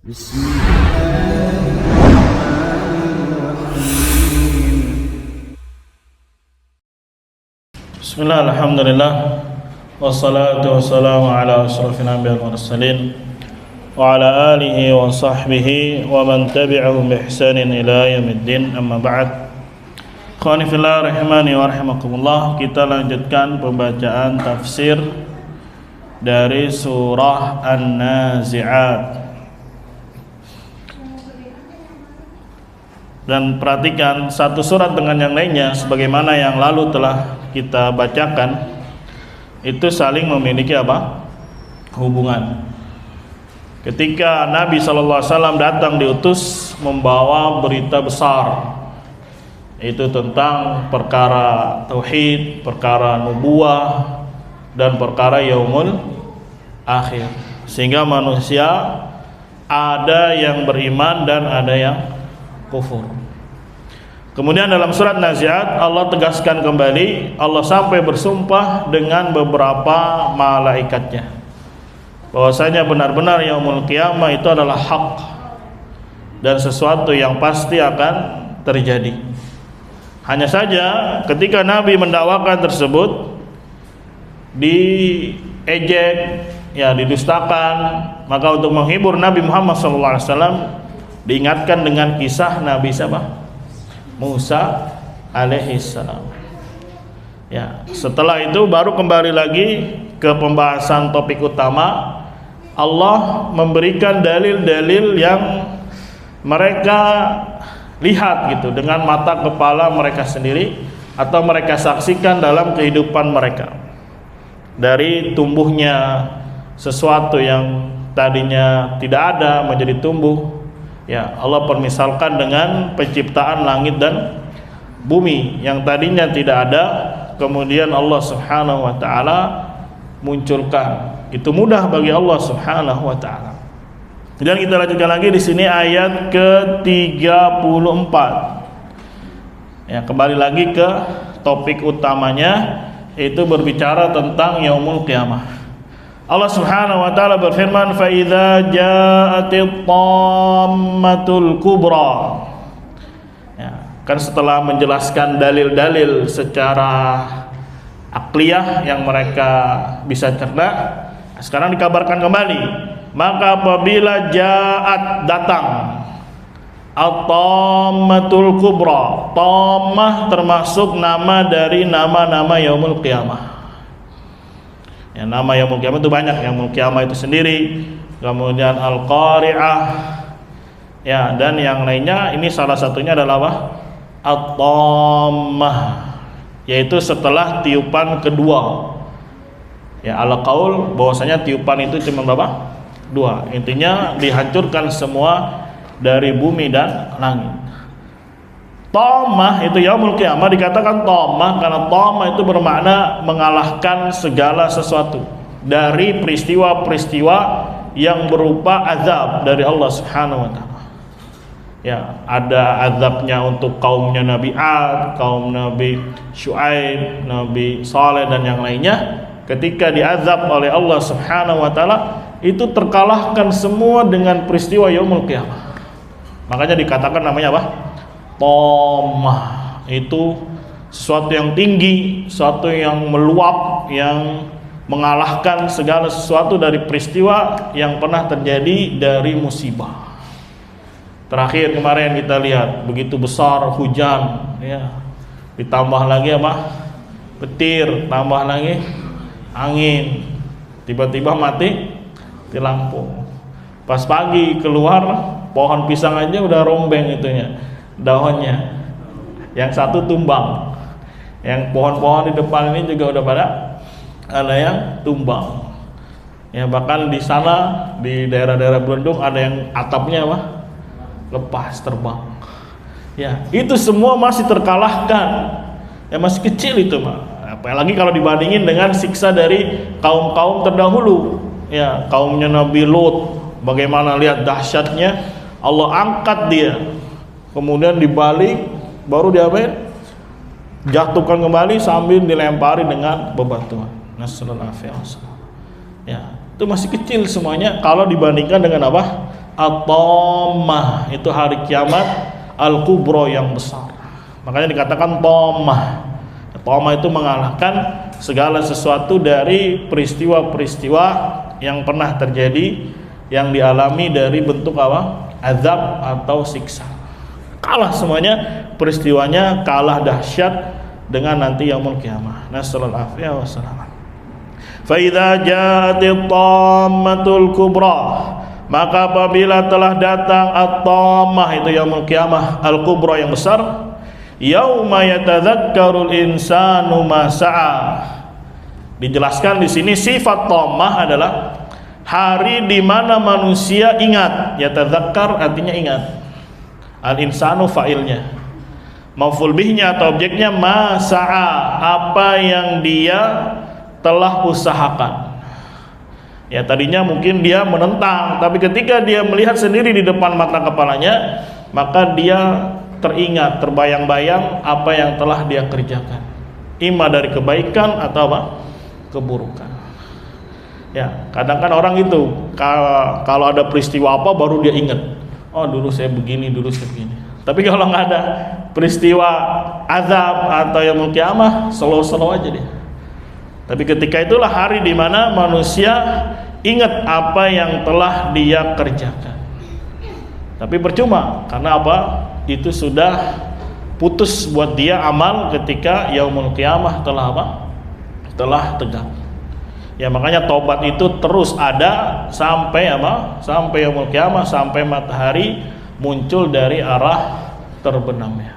Bismillah, alhamdulillah, wassalatu wassalamu ala asyrafil anbiya'i wal mursalin wa ala alihi wa sahbihi wa man tabi'ahum bi ihsanin ila yaumiddin, amma ba'd. Ikhwani fillah rahimani wa rahimakumullah, kita lanjutkan pembacaan tafsir dari surah An-Nazi'at. Dan perhatikan satu surat dengan yang lainnya sebagaimana yang lalu telah kita bacakan, itu saling memiliki apa? Hubungan. Ketika Nabi SAW datang diutus membawa berita besar, itu tentang perkara tauhid, perkara nubuah, dan perkara yaumul akhir, sehingga manusia ada yang beriman dan ada yang kufur. Kemudian dalam surat Nazi'at Allah tegaskan kembali, Allah sampai bersumpah dengan beberapa malaikatnya bahwasanya benar-benar yaumul qiyamah itu adalah hak dan sesuatu yang pasti akan terjadi. Hanya saja ketika Nabi mendakwakan tersebut diejek, ya, didustakan, maka untuk menghibur Nabi Muhammad SAW diingatkan dengan kisah Nabi siapa? Musa alaihissalam. Ya, setelah itu baru kembali lagi ke pembahasan topik utama. Allah memberikan dalil-dalil yang mereka lihat gitu dengan mata kepala mereka sendiri atau mereka saksikan dalam kehidupan mereka. Dari tumbuhnya sesuatu yang tadinya tidak ada menjadi tumbuh. Ya, Allah permisalkan dengan penciptaan langit dan bumi yang tadinya tidak ada, kemudian Allah Subhanahu wa taala munculkan. Itu mudah bagi Allah Subhanahu wa taala. Dan kita lanjutkan lagi di sini ayat ke-34. Ya, kembali lagi ke topik utamanya, yaitu berbicara tentang yaumul qiyamah. Allah Subhanahu wa taala berfirman, fa idza ja'atit tammatul kubra. Ya, kan setelah menjelaskan dalil-dalil secara akliyah yang mereka bisa cerna, sekarang dikabarkan kembali, maka apabila ja'at datang at-tammatul kubra. Tammah termasuk nama dari nama-nama yaumul qiyamah. Ya, nama yaumul qiyamah itu banyak. Yaumul qiyamah itu sendiri, kemudian al-qari'ah, ya, dan yang lainnya. Ini salah satunya adalah apa? At-tammah, yaitu setelah tiupan kedua. Ya, ala qaul bahwasanya tiupan itu cuma berapa? Dua. Intinya dihancurkan semua dari bumi dan langit. Tammah itu yaumul qiyamah dikatakan tammah karena tammah itu bermakna mengalahkan segala sesuatu dari peristiwa-peristiwa yang berupa azab dari Allah Subhanahu wa taala. Ya, ada azabnya untuk kaumnya Nabi Ad, kaum Nabi Syuaib, Nabi Saleh dan yang lainnya. Ketika diazab oleh Allah Subhanahu wa taala, itu terkalahkan semua dengan peristiwa yaumul qiyamah. Makanya dikatakan namanya apa? Tammah. Itu sesuatu yang tinggi, sesuatu yang meluap, yang mengalahkan segala sesuatu dari peristiwa yang pernah terjadi dari musibah. Terakhir kemarin kita lihat begitu besar hujan, ya, ditambah lagi apa? Petir, tambah lagi angin, tiba-tiba mati lampu. Pas pagi keluar, pohon pisang aja udah rombeng itunya, daunnya. Yang satu tumbang. Yang pohon-pohon di depan ini juga udah pada ada yang tumbang. Ya, bahkan di sana di daerah-daerah Belendung ada yang atapnya apa? Lepas terbang. Ya, itu semua masih terkalahkan. Ya, masih kecil itu mah. Apalagi kalau dibandingin dengan siksa dari kaum-kaum terdahulu. Ya, kaumnya Nabi Lut, bagaimana lihat dahsyatnya, Allah angkat dia, kemudian dibalik, baru diapain? Jatuhkan kembali sambil dilempari dengan bebatuan. Nasallallahu alaihi wasallam. Ya, itu masih kecil semuanya kalau dibandingkan dengan apa? at-tammah, itu hari kiamat al-kubra yang besar. Makanya dikatakan tammah. Tammah itu mengalahkan segala sesuatu dari peristiwa-peristiwa yang pernah terjadi, yang dialami dari bentuk apa? Azab atau siksa. Kalah semuanya, peristiwanya kalah dahsyat dengan nanti yaumul qiyamah. Nasallallahu alaihi wasallam. Fa idza ja'atit tammatul kubra, maka apabila telah datang at-tammah, itu yaumul qiyamah al-kubra yang besar, yauma yatadzakkarul insanu ma sa'a. Dijelaskan di sini sifat tammah adalah hari di mana manusia ingat. Yatadzakkar artinya ingat. Al-insanu fa'ilnya, maf'ul bihnya atau objeknya ma sa'a, apa yang dia telah usahakan. Ya, tadinya mungkin dia menentang, tapi ketika dia melihat sendiri di depan mata kepalanya, maka dia teringat, terbayang-bayang apa yang telah dia kerjakan, ima dari kebaikan atau apa? Keburukan. Ya, kadang kan orang itu kalau ada peristiwa apa baru dia ingat, oh dulu saya begini, dulu saya begini. Tapi kalau nggak ada peristiwa azab atau yaumul qiyamah, slow-slow aja dia. Tapi ketika itulah hari di mana manusia ingat apa yang telah dia kerjakan. Tapi percuma, karena apa? Itu sudah putus buat dia amal ketika yaumul qiyamah telah apa? Telah tegak. Ya, makanya taubat itu terus ada sampai apa? Sampai yaumul qiyamah, sampai matahari muncul dari arah terbenamnya.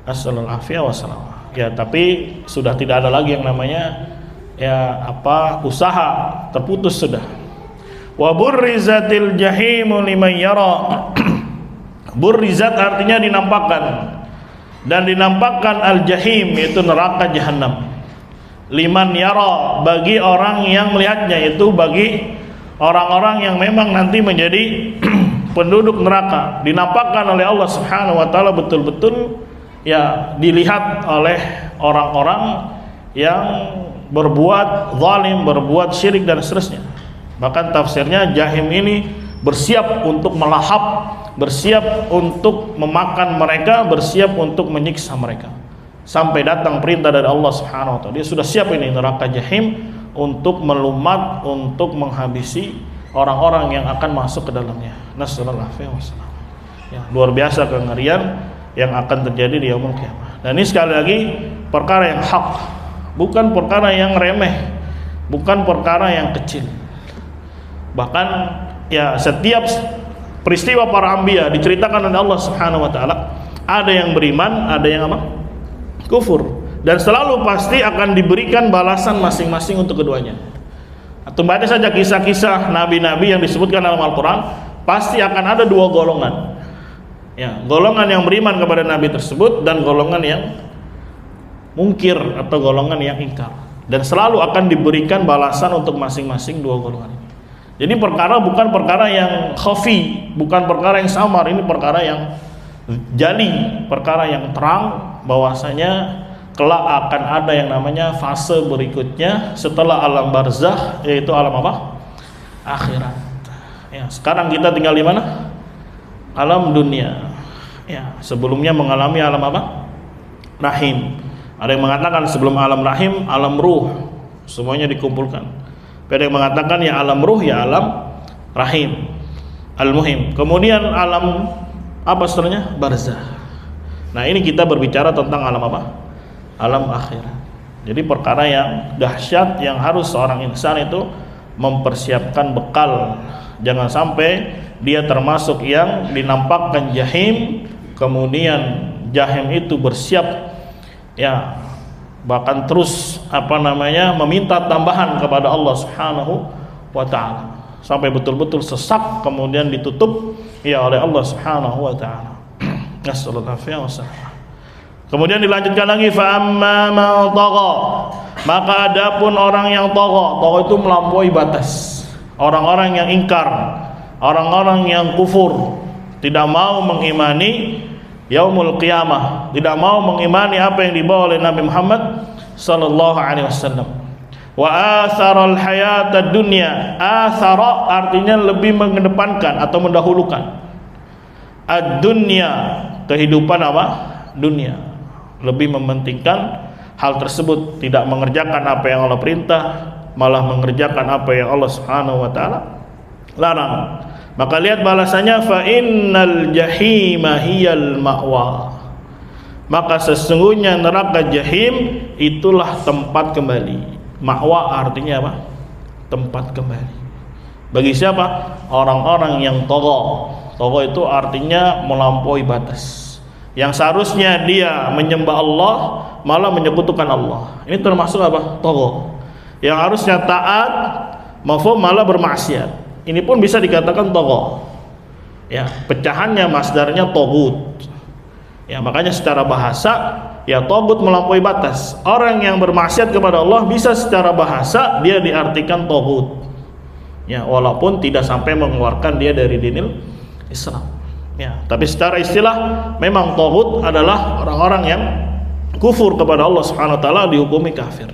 Assalamualaikum warahmatullahi wabarakatuh. Ya, tapi sudah tidak ada lagi yang namanya ya apa usaha, terputus sudah. Wa burrizatil jahimu liman yara. Burrizat artinya dinampakkan, dan dinampakkan al-jahim yaitu neraka jahanam. Liman yara, bagi orang yang melihatnya, itu bagi orang-orang yang memang nanti menjadi penduduk neraka. Dinampakkan oleh Allah Subhanahu wa taala betul-betul ya dilihat oleh orang-orang yang berbuat zalim, berbuat syirik dan seterusnya. Bahkan tafsirnya jahim ini bersiap untuk melahap, bersiap untuk memakan mereka, bersiap untuk menyiksa mereka sampai datang perintah dari Allah Subhanahu wa taala. Dia sudah siap ini neraka jahim untuk melumat, untuk menghabisi orang-orang yang akan masuk ke dalamnya. Nasallallahu alaihi wasallam. Ya, luar biasa kengerian yang akan terjadi di yaumul qiyamah. Dan ini sekali lagi perkara yang hak, bukan perkara yang remeh, bukan perkara yang kecil. Bahkan ya setiap peristiwa para anbiya diceritakan oleh Allah Subhanahu wa taala, ada yang beriman, ada yang apa? Kufur, dan selalu pasti akan diberikan balasan masing-masing untuk keduanya. Atau baca saja kisah-kisah nabi-nabi yang disebutkan dalam Al-Qur'an, pasti akan ada dua golongan. Ya, golongan yang beriman kepada nabi tersebut dan golongan yang mungkir atau golongan yang ingkar, dan selalu akan diberikan balasan untuk masing-masing dua golongan ini. Jadi perkara bukan perkara yang khafi, bukan perkara yang samar, ini perkara yang jali, perkara yang terang bahwasanya kelak akan ada yang namanya fase berikutnya setelah alam barzakh, yaitu alam apa? Akhirat. Ya, sekarang kita tinggal di mana? Alam dunia. Ya, sebelumnya mengalami alam apa? Rahim. Ada yang mengatakan sebelum alam rahim, alam ruh, semuanya dikumpulkan. Ada yang mengatakan ya alam ruh, ya alam rahim. Al-muhim. Kemudian alam apa setelahnya? Barzakh. Nah, ini kita berbicara tentang alam apa? Alam akhirat. Jadi perkara yang dahsyat yang harus seorang insan itu mempersiapkan bekal. Jangan sampai dia termasuk yang dinampakkan jahim, kemudian jahim itu bersiap ya bahkan terus meminta tambahan kepada Allah Subhanahu wa taala sampai betul-betul sesak, kemudian ditutup ya oleh Allah Subhanahu wa taala. Nasallallahu alaihi wasallam. Kemudian dilanjutkan lagi, fa amma man tagha, maka adapun orang yang tagha itu melampaui batas, orang-orang yang ingkar, orang-orang yang kufur, tidak mau mengimani yaumul qiyamah, tidak mau mengimani apa yang dibawa oleh Nabi Muhammad sallallahu alaihi wasallam. Wa atharal hayatad dunya. Athara artinya lebih mengedepankan atau mendahulukan. Ad-dunya, kehidupan apa? Dunia. Lebih mementingkan hal tersebut, tidak mengerjakan apa yang Allah perintah, malah mengerjakan apa yang Allah Subhanahu wa taala larang. Maka lihat balasannya, fa innal jahima hiyal ma'wa. Maka sesungguhnya neraka jahim itulah tempat kembali. Ma'wa artinya apa? Tempat kembali. Bagi siapa? Orang-orang yang tagha. Tagha itu artinya melampaui batas. Yang seharusnya dia menyembah Allah malah menyekutukan Allah. Ini termasuk apa? Tagha. Yang harusnya taat mafhum malah bermaksiat. Ini pun bisa dikatakan tagha. Ya, pecahannya masdarnya tagut. Ya, makanya secara bahasa ya tagut melampaui batas. Orang yang bermaksiat kepada Allah bisa secara bahasa dia diartikan tagut. Ya, walaupun tidak sampai mengeluarkan dia dari dinil Islam. Ya, tapi secara istilah memang tagut adalah orang-orang yang kufur kepada Allah Subhanahu wa taala dihukumi kafir.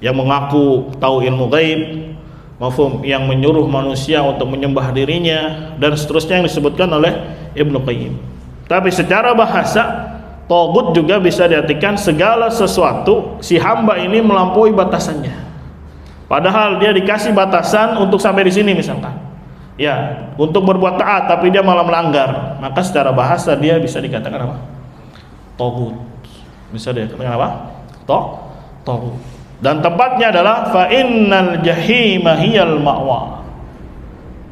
Yang mengaku tahu ilmu gaib, mafhum, yang menyuruh manusia untuk menyembah dirinya dan seterusnya yang disebutkan oleh Ibnu Qayyim. Tapi secara bahasa tagut juga bisa diartikan segala sesuatu si hamba ini melampaui batasannya. Padahal dia dikasih batasan untuk sampai di sini misalkan. Ya, untuk berbuat taat tapi dia malah melanggar, maka secara bahasa dia bisa dikatakan apa? Tagut. Bisa dikatakan apa? Tagut. Dan tempatnya adalah fa innal jahima hiyal ma'wa.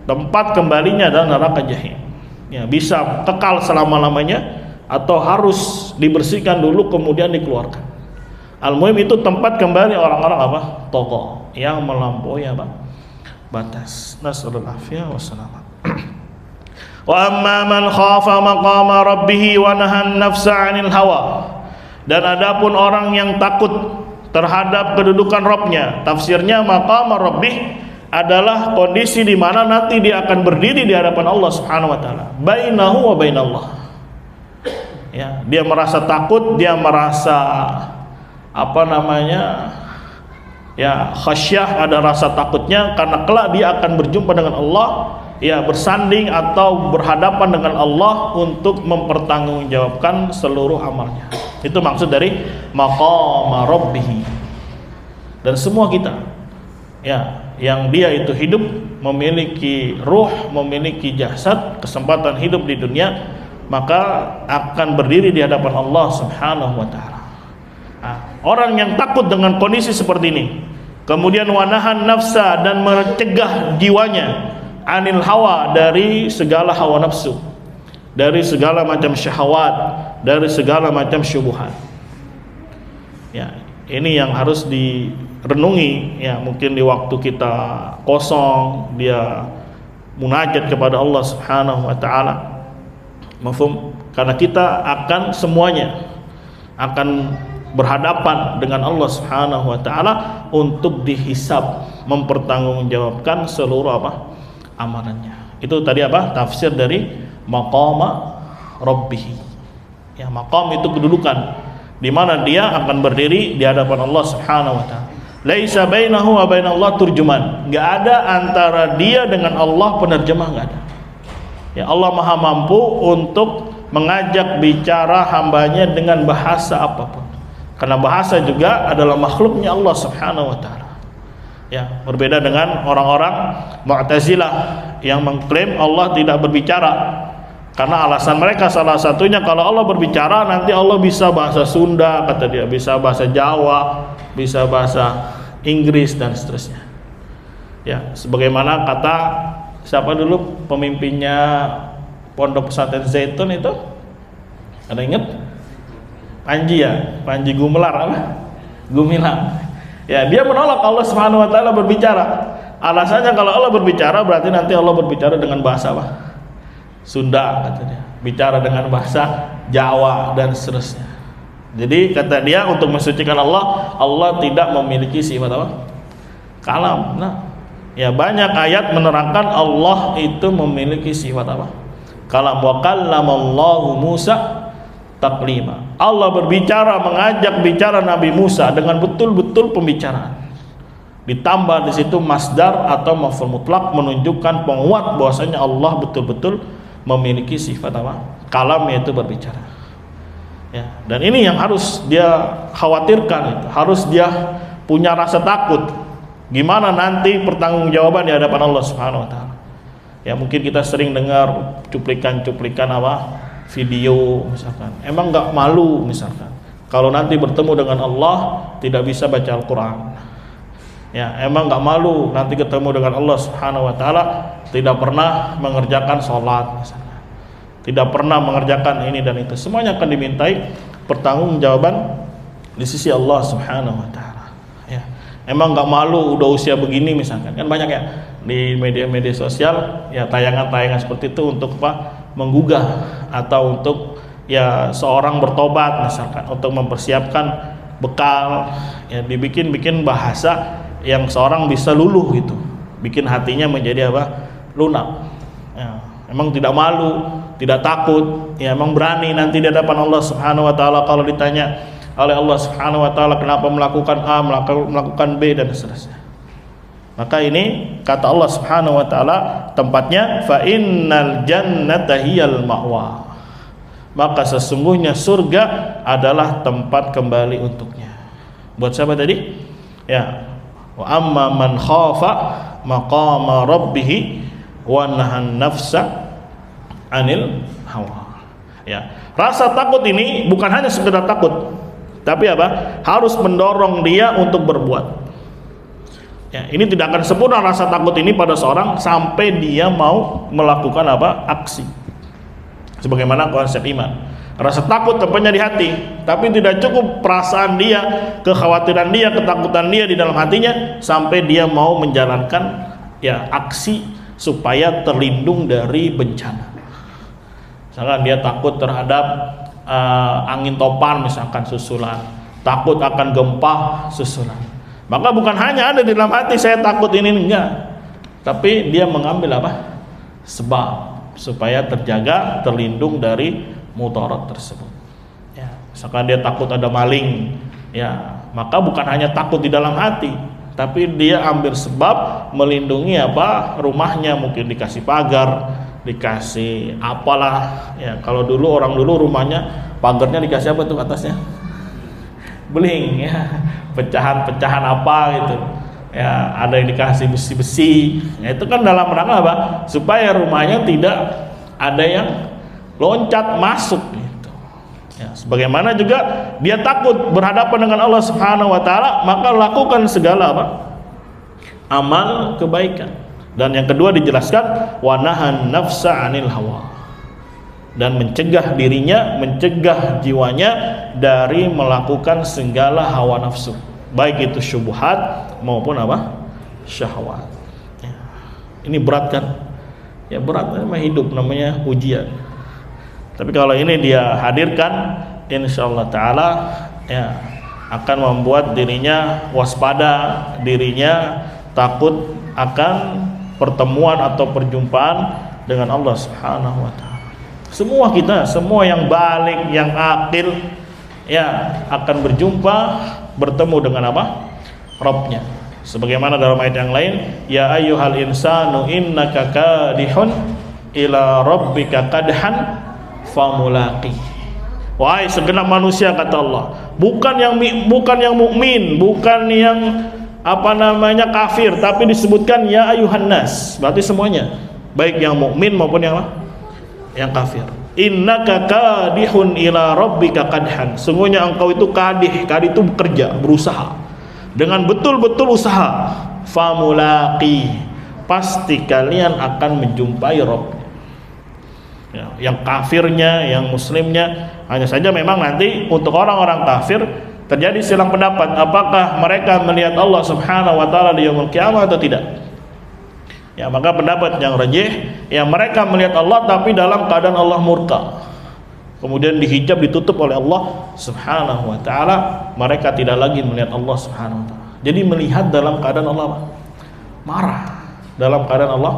Tempat kembalinya adalah neraka jahim. Ya, bisa kekal selama-lamanya atau harus dibersihkan dulu kemudian dikeluarkan. Al-muhim itu tempat kembali orang-orang apa? Tagha, yang melampaui apa? Batas. Nasallallahu afiyah wassalamat. Wa amma man khafa maqama rabbih wa nahan nafsa 'anil hawa. Dan adapun orang yang takut terhadap kedudukan Rabbnya, tafsirnya maqama rabbih adalah kondisi di mana nanti dia akan berdiri di hadapan Allah Subhanahu wa taala, bainahu wa bainallah. Ya, dia merasa takut, dia merasa apa namanya? Ya, khasyah, ada rasa takutnya karena kelak dia akan berjumpa dengan Allah, ya, bersanding atau berhadapan dengan Allah untuk mempertanggungjawabkan seluruh amalnya. Itu maksud dari maqama rabbih. Dan semua kita, ya, yang dia itu hidup, memiliki ruh, memiliki jasad, kesempatan hidup di dunia, maka akan berdiri di hadapan Allah Subhanahu wa taala. Nah, orang yang takut dengan kondisi seperti ini, kemudian wanahan nafsa, dan mencegah jiwanya anil hawa, dari segala hawa nafsu, dari segala macam syahwat, dari segala macam syubhat. Ya, ini yang harus direnungi. Ya, mungkin di waktu kita kosong dia munajat kepada Allah Subhanahu wa taala. Mafhum? Karena kita akan semuanya akan berhadapan dengan Allah Subhanahu wa taala untuk dihisab, mempertanggungjawabkan seluruh apa? Amalannya. Itu tadi apa? Tafsir dari maqama rabbih. Ya, maqam itu kedudukan di mana dia akan berdiri di hadapan Allah Subhanahu wa taala. Laisa bainahu wa bainallah turjuman. Enggak ada antara dia dengan Allah penerjemah, enggak ada. Ya, Allah Maha mampu untuk mengajak bicara hambanya dengan bahasa apapun. Karena bahasa juga adalah makhluknya Allah Subhanahu wa taala. Ya, berbeda dengan orang-orang Mu'tazilah yang mengklaim Allah tidak berbicara. Karena alasan mereka salah satunya, kalau Allah berbicara nanti Allah bisa bahasa Sunda, kata dia, bisa bahasa Jawa, bisa bahasa Inggris dan seterusnya. Ya, sebagaimana kata siapa dulu pemimpinnya Pondok Pesantren Zaitun itu? Ada ingat? Panji, ya, Panji Gumelar apa? Gumilang. Ya, dia menolak Allah Subhanahu wa taala berbicara. Alasannya kalau Allah berbicara berarti nanti Allah berbicara dengan bahasa apa? Sunda, kata dia. Bicara dengan bahasa Jawa dan seterusnya. Jadi kata dia untuk mensucikan Allah, Allah tidak memiliki sifat apa? Kalam. Nah, ya, banyak ayat menerangkan Allah itu memiliki sifat apa? Kalam. Wa kallamallahu Musa taklima. Allah berbicara, mengajak bicara Nabi Musa dengan betul-betul pembicaraan. ditambah di situ masdar atau maf'ul mutlak menunjukkan penguat bahwasanya Allah betul-betul memiliki sifat apa? Kalam, yaitu berbicara. Ya, dan ini yang harus dia khawatirkan, itu harus dia punya rasa takut. Gimana nanti pertanggungjawaban di hadapan Allah Subhanahu wa taala. Ya, mungkin kita sering dengar cuplikan-cuplikan apa? Video misalkan. Emang enggak malu misalkan kalau nanti bertemu dengan Allah tidak bisa baca Al-Qur'an. Ya, emang enggak malu nanti ketemu dengan Allah Subhanahu wa taala tidak pernah mengerjakan sholat misalkan. Tidak pernah mengerjakan ini dan itu. Semuanya akan dimintai pertanggungjawaban di sisi Allah Subhanahu wa taala. Ya. Emang enggak malu udah usia begini misalkan. Kan banyak ya di media-media sosial ya tayangan-tayangan seperti itu untuk apa? Menggugah atau untuk ya seorang bertobat misalkan, untuk mempersiapkan bekal, ya dibikin-bikin bahasa yang seorang bisa luluh gitu. Bikin hatinya menjadi apa? Lunak. Ya. Emang tidak malu, tidak takut, ya emang berani nanti di hadapan Allah Subhanahu wa taala kalau ditanya oleh Allah Subhanahu wa taala kenapa melakukan A, melakukan B dan seterusnya. Maka ini kata Allah Subhanahu wa taala tempatnya fa innal jannata hiyal ma'wa. Maka sesungguhnya surga adalah tempat kembali untuknya. Buat siapa tadi? Ya. Wa amma man khafa maqama rabbih wa nahan nafsa anil hawa. Ya, rasa takut ini bukan hanya sekedar takut, tapi apa? Harus mendorong dia untuk berbuat. Ya, ini tidak akan sempurna rasa takut ini pada seorang sampai dia mau melakukan apa? Aksi. Sebagaimana konsep iman. Rasa takut tempatnya di hati, tapi tidak cukup perasaan dia, kekhawatiran dia, ketakutan dia di dalam hatinya sampai dia mau menjalankan ya aksi supaya terlindung dari bencana. Misalkan dia takut terhadap angin topan misalkan susulan, takut akan gempa susulan. Maka bukan hanya ada di dalam hati saya takut ini, enggak, tapi dia mengambil apa? Sebab supaya terjaga, terlindung dari mudarat tersebut. Ya, misalkan dia takut ada maling, ya, maka bukan hanya takut di dalam hati, tapi dia ambil sebab melindungi apa? Rumahnya, mungkin dikasih pagar, dikasih apalah. Ya, kalau dulu orang dulu rumahnya pagarnya dikasih apa tuh atasnya? Beling, ya, pecahan-pecahan apa gitu. Ya, ada yang dikasih besi-besi. Ya, itu kan dalam rangka apa? Supaya rumahnya tidak ada yang loncat masuk gitu. Ya, sebagaimana juga dia takut berhadapan dengan Allah Subhanahu wa taala, maka lakukan segala apa? Amal kebaikan. Dan yang kedua dijelaskan wa nahan nafsa anil hawa. Dan mencegah dirinya, mencegah jiwanya dari melakukan segala hawa nafsu, baik itu syubhat maupun apa? Syahwat. Ya. Ini berat kan? Ya berat, memang hidup namanya ujian. Tapi kalau ini dia hadirkan, insyaallah taala ya akan membuat dirinya waspada, dirinya takut akan pertemuan atau perjumpaan dengan Allah Subhanahu wa taala. Semua kita, semua yang balik, yang akil ya akan berjumpa, bertemu dengan apa? Rabbnya. Sebagaimana dalam ayat yang lain, ya ayyuhal insanu innaka kadihun ila rabbika kadhan famulaqi. Wahai segenap manusia, kata Allah, bukan yang mukmin, bukan yang apa namanya kafir, tapi disebutkan ya ayyuhan nas, berarti semuanya, baik yang mukmin maupun yang kafir. Innaka kadihun ila rabbika kadhan. Sungguhnya engkau itu kadih itu bekerja, berusaha dengan betul-betul usaha. Famulaqi, pasti kalian akan menjumpai Rabb. Ya, yang kafirnya, yang muslimnya, hanya saja memang nanti untuk orang-orang kafir terjadi silang pendapat, apakah mereka melihat Allah Subhanahu wa taala di yaumul qiyamah atau tidak. Ya, maka pendapat yang rajih, ya mereka melihat Allah tapi dalam keadaan Allah murka. Kemudian dihijab, ditutup oleh Allah Subhanahu wa taala, mereka tidak lagi melihat Allah Subhanahu wa taala. Jadi melihat dalam keadaan Allah marah, dalam keadaan Allah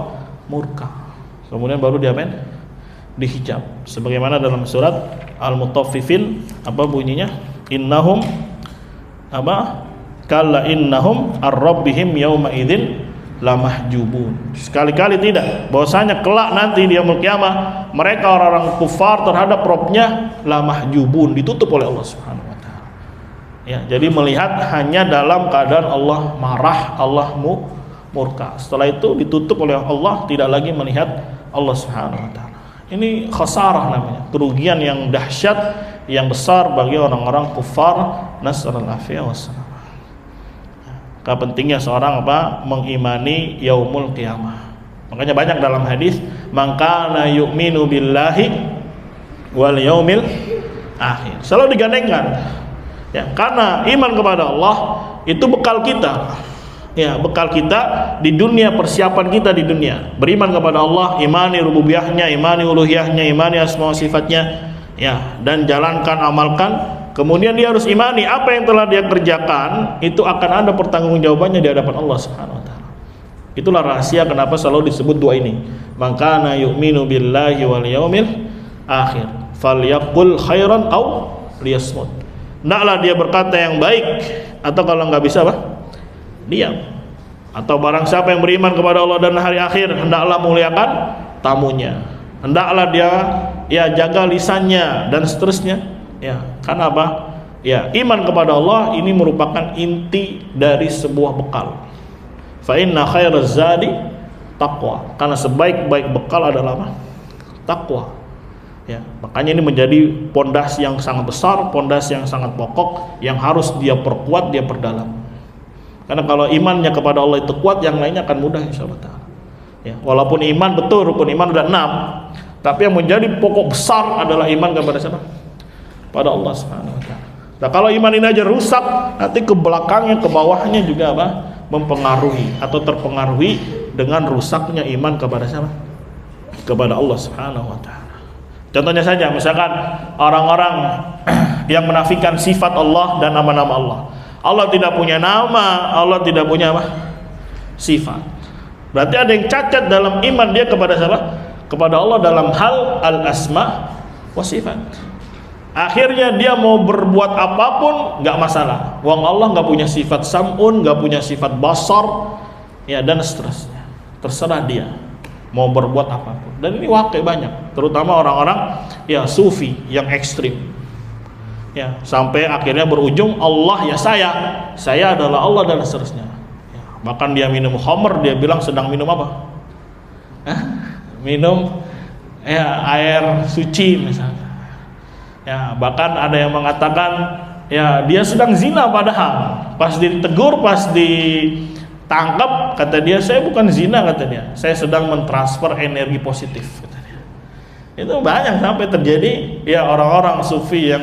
murka. Kemudian baru dihijab. Sebagaimana dalam surat Al-Mutaffifin, apa bunyinya? Innahum apa? kalla innahum ar-rabbihim yawma idzin lamahjubun. Sekali-kali tidak, bahwasanya kelak nanti di yaumul qiyamah mereka orang-orang kufar terhadap Rabbnya lamahjubun, ditutup oleh Allah Subhanahu wa taala. Ya, jadi melihat hanya dalam keadaan Allah marah, Allah murka. Setelah itu ditutup oleh Allah, tidak lagi melihat Allah Subhanahu wa taala. Ini khasarah namanya, kerugian yang dahsyat, yang besar bagi orang-orang kufar. Nasallallahu alaihi wasallam. Pentingnya seorang mengimani yaumul qiyamah. Makanya banyak dalam hadis, man kana yu'minu billahi wal yaumil akhir. Selalu digandengkan. Ya, karena iman kepada Allah itu bekal kita. Ya, bekal kita di dunia, persiapan kita di dunia. Beriman kepada Allah, imani rububiyahnya, imani uluhiyahnya, imani asma wa sifatnya, ya, dan jalankan, amalkan. Kemudian dia harus imani apa yang telah dia kerjakan itu akan ada pertanggungjawabannya di hadapan Allah Subhanahu wa taala. Itulah rahasia kenapa selalu disebut dua ini. Maka yu'minu billahi wal yaumil akhir, falyaqul khairan aw liyasmut. Hendaklah dia berkata yang baik, atau kalau enggak bisa diam. Atau barang siapa yang beriman kepada Allah dan hari akhir, hendaklah muliakan tamunya. Hendaklah dia jaga lisannya dan seterusnya. Ya, karena apa? Ya, iman kepada Allah ini merupakan inti dari sebuah bekal. Fa inna khairaz zadi taqwa. Karena sebaik-baik bekal adalah apa? Takwa. Ya, makanya ini menjadi pondasi yang sangat besar, pondasi yang sangat pokok yang harus dia perkuat, dia perdalam. Karena kalau imannya kepada Allah itu kuat, yang lainnya akan mudah insyaallah taala. Ya, walaupun iman betul, rukun iman ada 6, tapi yang menjadi pokok besar adalah iman kepada siapa? Pada Allah Subhanahu wa taala. Nah, kalau iman ini aja rusak, nanti ke belakangnya, ke bawahnya juga mempengaruhi atau terpengaruhi dengan rusaknya iman kepada siapa? Kepada Allah Subhanahu wa taala. Contohnya saja, misalkan orang-orang yang menafikan sifat Allah dan nama-nama Allah. Allah tidak punya nama, Allah tidak punya sifat. Berarti ada yang cacat dalam iman dia kepada siapa? Kepada Allah dalam hal al-asma wa sifat. Akhirnya dia mau berbuat apapun nggak masalah. Wong Allah nggak punya sifat sam'un, nggak punya sifat basar, ya, dan seterusnya. Terserah dia mau berbuat apapun. Dan ini wakil banyak, terutama orang-orang sufi yang ekstrim. Ya, sampai akhirnya berujung Allah saya adalah Allah dan seterusnya. Ya, bahkan dia minum khamr, dia bilang sedang minum apa? Minum air suci misalnya. Ya, bahkan ada yang mengatakan dia sedang zina, padahal pas ditegur, pas ditangkap, kata dia saya bukan zina, kata dia, saya sedang mentransfer energi positif, kata dia. Itu banyak sampai terjadi orang-orang sufi yang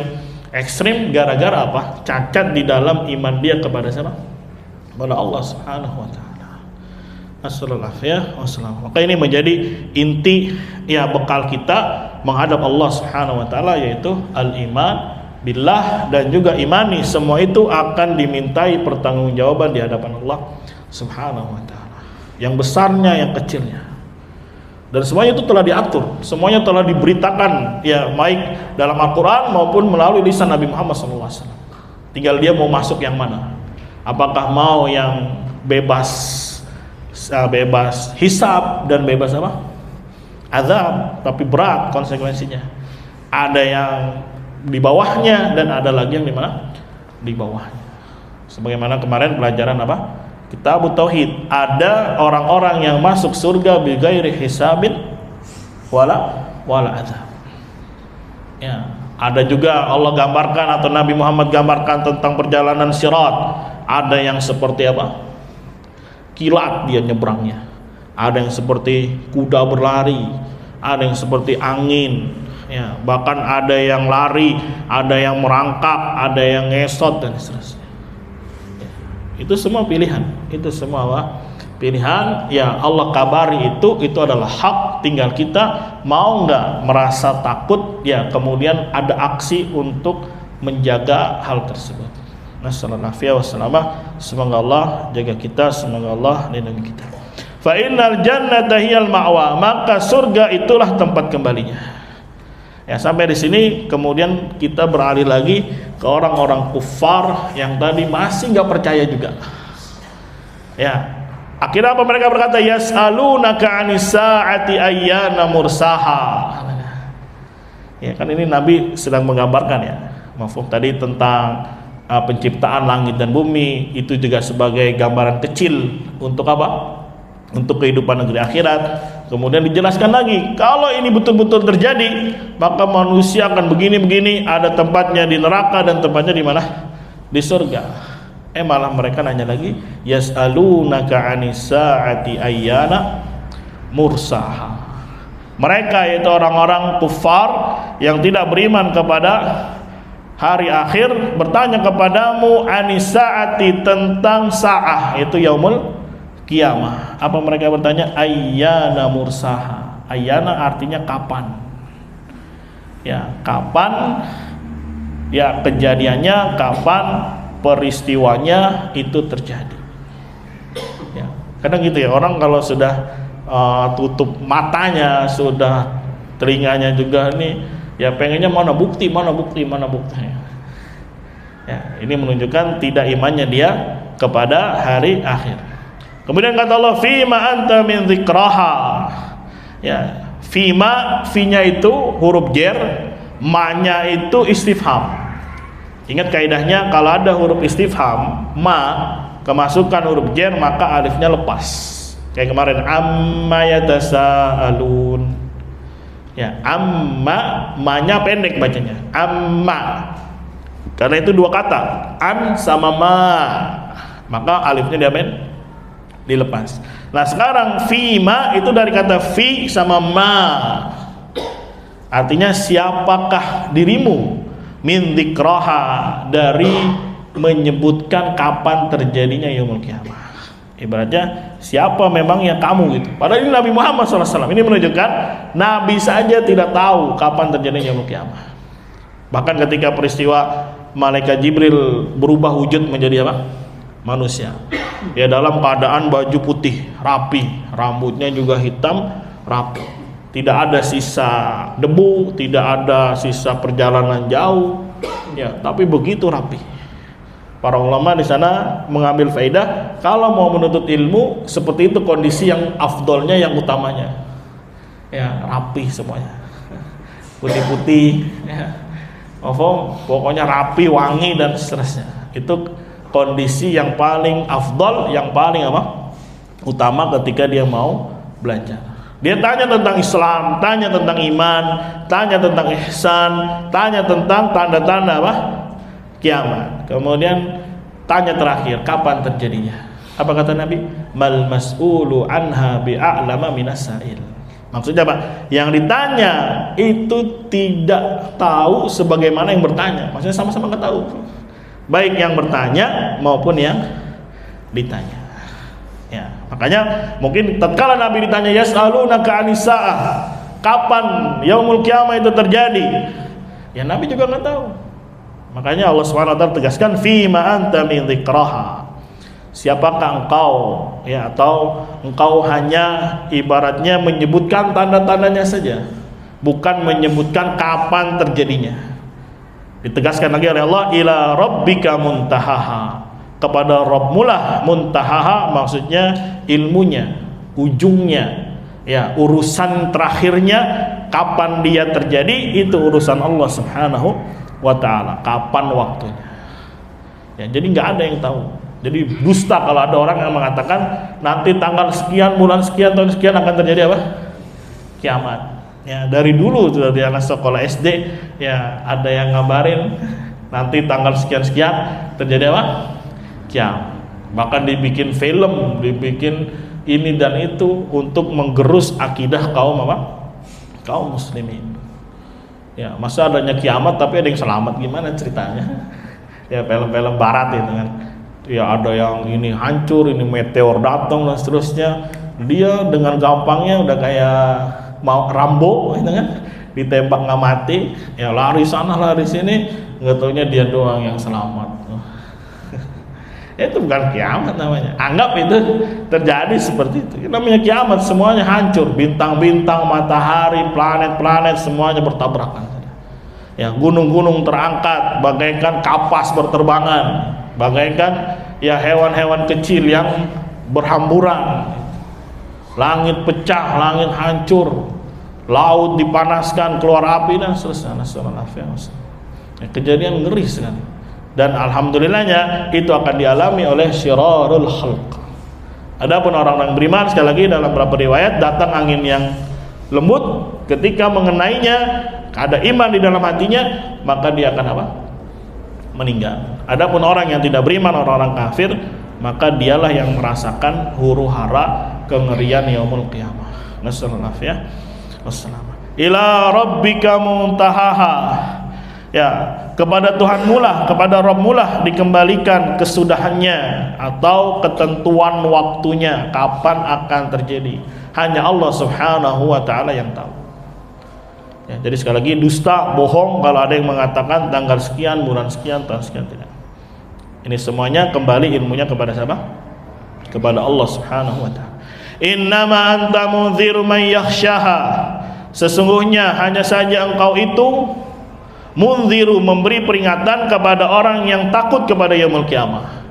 ekstrim gara-gara apa? Cacat di dalam iman dia kepada siapa? Kepada Allah Subhanahu wa taala. Assalamualaikum. Maka ini menjadi inti bekal kita menghadap Allah Subhanahu wa taala, yaitu al-iman billah, dan juga imani semua itu akan dimintai pertanggungjawaban di hadapan Allah Subhanahu wa taala. Yang besarnya, yang kecilnya. Dan semuanya itu telah diatur, semuanya telah diberitakan baik dalam Al-Qur'an maupun melalui lisan Nabi Muhammad SAW. Tinggal dia mau masuk yang mana. Apakah mau yang bebas hisab dan bebas azab, tapi berat konsekuensinya. Ada yang di bawahnya dan ada lagi yang di mana? Di bawahnya. Sebagaimana kemarin pelajaran Kitabut Tauhid, ada orang-orang yang masuk surga bighairi hisabin wala azab. Ya, ada juga Allah gambarkan atau Nabi Muhammad gambarkan tentang perjalanan sirat. Ada yang seperti kilat dia nyebrangnya, ada yang seperti kuda berlari, ada yang seperti angin, bahkan ada yang lari, ada yang merangkak, ada yang ngesot dan seterusnya. Itu semua pilihan, itu semua pilihan. Allah kabari itu adalah hak, tinggal kita mau nggak merasa takut, kemudian ada aksi untuk menjaga hal tersebut. Nasallallahu wassalamah. Semoga Allah jaga kita, semoga Allah lindungi kita. Fa innal jannata hiyal ma'wa, maka surga itulah tempat kembalinya. Ya, sampai di sini kemudian kita beralih lagi ke orang-orang kufar yang tadi masih nggak percaya juga. Ya, akhirnya apa mereka berkata, yas'alunaka 'anis sa'ati ayyana mursaha. Ya, kan ini Nabi sedang menggambarkan ya, mafhum tadi tentang penciptaan langit dan bumi, itu juga sebagai gambaran kecil untuk apa? Untuk kehidupan negeri akhirat. Kemudian dijelaskan lagi, kalau ini betul-betul terjadi, maka manusia akan begini-begini, ada tempatnya di neraka dan tempatnya di mana? Di surga. Malah mereka nanya lagi, yas'alunaka 'anis sa'ati ayyana mursaha. Mereka yaitu orang-orang kufar yang tidak beriman kepada hari akhir bertanya kepadamu 'anis sa'ati, tentang sa'ah, itu yaumul kiamah. Apa mereka bertanya? Ayyana mursaha. Ayyana artinya kapan. Ya, kapan ya kejadiannya, kapan peristiwanya itu terjadi. Ya, kadang gitu ya, orang kalau sudah tutup matanya, sudah telinganya juga nih, ya pengennya mana bukti. Ya, ini menunjukkan tidak imannya dia kepada hari akhir. Kemudian kata Allah, fima anta min dzikraha. Ya, fima, fi-nya itu huruf jar, ma-nya itu istifham. Ingat kaidahnya, kalau ada huruf istifham, ma kemasukan huruf jar, maka alifnya lepas. Kayak kemarin, amma yatasaalun. Ya, amma, ma-nya pendek bacanya. Amma. Karena itu dua kata, an sama ma. Maka alifnya diapain? Dilepas. Nah, sekarang fima itu dari kata fi sama ma. Artinya siapakah dirimu? Min dzikraha, dari menyebutkan kapan terjadinya yaumul kiamah. Ibaratnya siapa memangnya kamu gitu. Padahal ini Nabi Muhammad SAW. Ini menunjukkan Nabi saja tidak tahu kapan terjadinya yaumul kiamah. Bahkan ketika peristiwa malaikat Jibril berubah wujud menjadi apa? Manusia. Ya, dalam keadaan baju putih rapi, rambutnya juga hitam rapi, tidak ada sisa debu, tidak ada sisa perjalanan jauh, ya, tapi begitu rapi. Para ulama di sana mengambil faedah, kalau mau menuntut ilmu seperti itu kondisi yang afdolnya, yang utamanya, ya, rapi semuanya, putih-putih, ya, pokoknya rapi, wangi dan seterusnya. Itu kondisi yang paling afdal, yang paling apa? Utama ketika dia mau belajar. Dia tanya tentang Islam, tanya tentang iman, tanya tentang ihsan, tanya tentang tanda-tanda apa? Kiamat. Kemudian tanya terakhir, kapan terjadinya? Apa kata Nabi? Mal mas'ulu anha bi'a'lama minas sa'il. Maksudnya apa? Yang ditanya itu tidak tahu sebagaimana yang bertanya. Maksudnya sama-sama nggak tahu. Baik yang bertanya maupun yang ditanya. Ya, makanya mungkin tatkala Nabi ditanya yas'alunaka 'anis sa'ah, kapan yaumul kiamah itu terjadi? Ya, Nabi juga nggak tahu. Makanya Allah Subhanahu wa taala tegaskan fima anta min dzikraha. Siapakah engkau, ya, atau engkau hanya ibaratnya menyebutkan tanda-tandanya saja, bukan menyebutkan kapan terjadinya. Ditegaskan lagi oleh Allah, ila rabbika muntahaha, kepada Rabbmu lah muntahaha, maksudnya ilmunya, ujungnya, ya, urusan terakhirnya kapan dia terjadi itu urusan Allah Subhanahu wa taala, kapan waktunya. Ya, jadi nggak ada yang tahu. Jadi dusta kalau ada orang yang mengatakan nanti tanggal sekian, bulan sekian, tahun sekian akan terjadi apa? Kiamat. Ya, dari dulu sudah di anak sekolah SD, ya, ada yang ngabarin nanti tanggal sekian-sekian terjadi apa? Kiamat. Bahkan dibikin film, dibikin ini dan itu untuk menggerus akidah kaum apa? Kaum muslimin. Ya, masa adanya kiamat tapi ada yang selamat, gimana ceritanya? Ya, film-film barat itu kan. Ya, ada yang ini hancur, ini meteor datang dan seterusnya. Dia dengan gampangnya udah kayak mau Rambo gitu kan, ditembak nggak mati, ya lari sana lari sini, nggak taunya dia doang yang selamat. Itu bukan kiamat namanya. Anggap itu terjadi seperti itu. Namanya kiamat, semuanya hancur, bintang-bintang, matahari, planet-planet semuanya bertabrakan. Ya, gunung-gunung terangkat bagaikan kapas berterbangan, bagaikan ya hewan-hewan kecil yang berhamburan. Langit pecah, langit hancur, laut dipanaskan, keluar api dan seterusnya. Ya, kejadian ngeri sekali. Dan alhamdulillahnya itu akan dialami oleh syirarul khalq. Adapun orang-orang beriman, sekali lagi dalam beberapa riwayat datang angin yang lembut, ketika mengenainya ada iman di dalam hatinya, maka dia akan apa? Meninggal. Adapun orang yang tidak beriman, orang-orang kafir, maka dialah yang merasakan huru-hara kengerian yaumul qiyamah. Nasallallahu ya. Wassalam. Ila rabbika muntahaha. Ya, kepada Tuhanmu lah, kepada Rabbmu lah dikembalikan kesudahannya atau ketentuan waktunya kapan akan terjadi. Hanya Allah Subhanahu wa taala yang tahu. Ya, jadi sekali lagi dusta, bohong kalau ada yang mengatakan tanggal sekian, bulan sekian, tahun sekian, tidak. Ini semuanya kembali ilmunya kepada siapa? Kepada Allah Subhanahu wa taala. Innama anta mundziru man yakhshaha. Sesungguhnya hanya saja engkau itu mundziru, memberi peringatan kepada orang yang takut kepada yaumul qiyamah.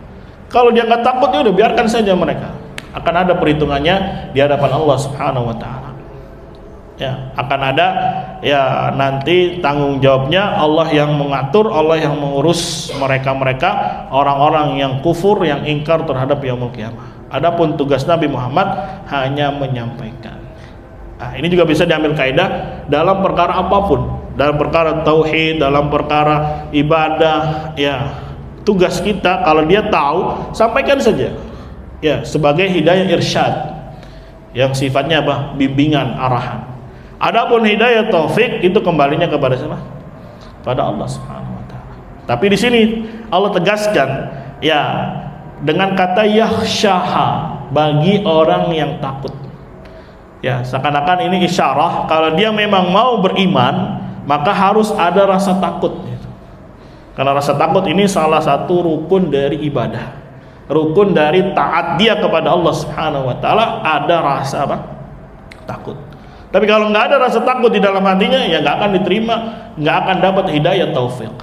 Kalau dia enggak takut, ya udah biarkan saja mereka. Akan ada perhitungannya di hadapan Allah Subhanahu wa taala. Ya, akan ada ya nanti tanggung jawabnya Allah yang mengatur, Allah yang mengurus mereka-mereka orang-orang yang kufur, yang ingkar terhadap yaumul qiyamah. Adapun tugas Nabi Muhammad hanya menyampaikan. Nah, ini juga bisa diambil kaidah dalam perkara apapun, dalam perkara tauhid, dalam perkara ibadah, ya. Tugas kita kalau dia tahu, sampaikan saja. Ya, sebagai hidayah irsyad yang sifatnya apa? Bimbingan, arahan. Adapun hidayah taufik itu kembalinya kepada siapa? Pada Allah Subhanahu wa taala. Tapi di sini Allah tegaskan ya dengan kata yakhshaha, bagi orang yang takut. Ya, seakan-akan ini isyarah kalau dia memang mau beriman, maka harus ada rasa takut gitu. Karena rasa takut ini salah satu rukun dari ibadah. Rukun dari taat dia kepada Allah Subhanahu wa taala, ada rasa apa? Takut. Tapi kalau nggak ada rasa takut di dalam hatinya, ya nggak akan diterima, nggak akan dapat hidayah taufik.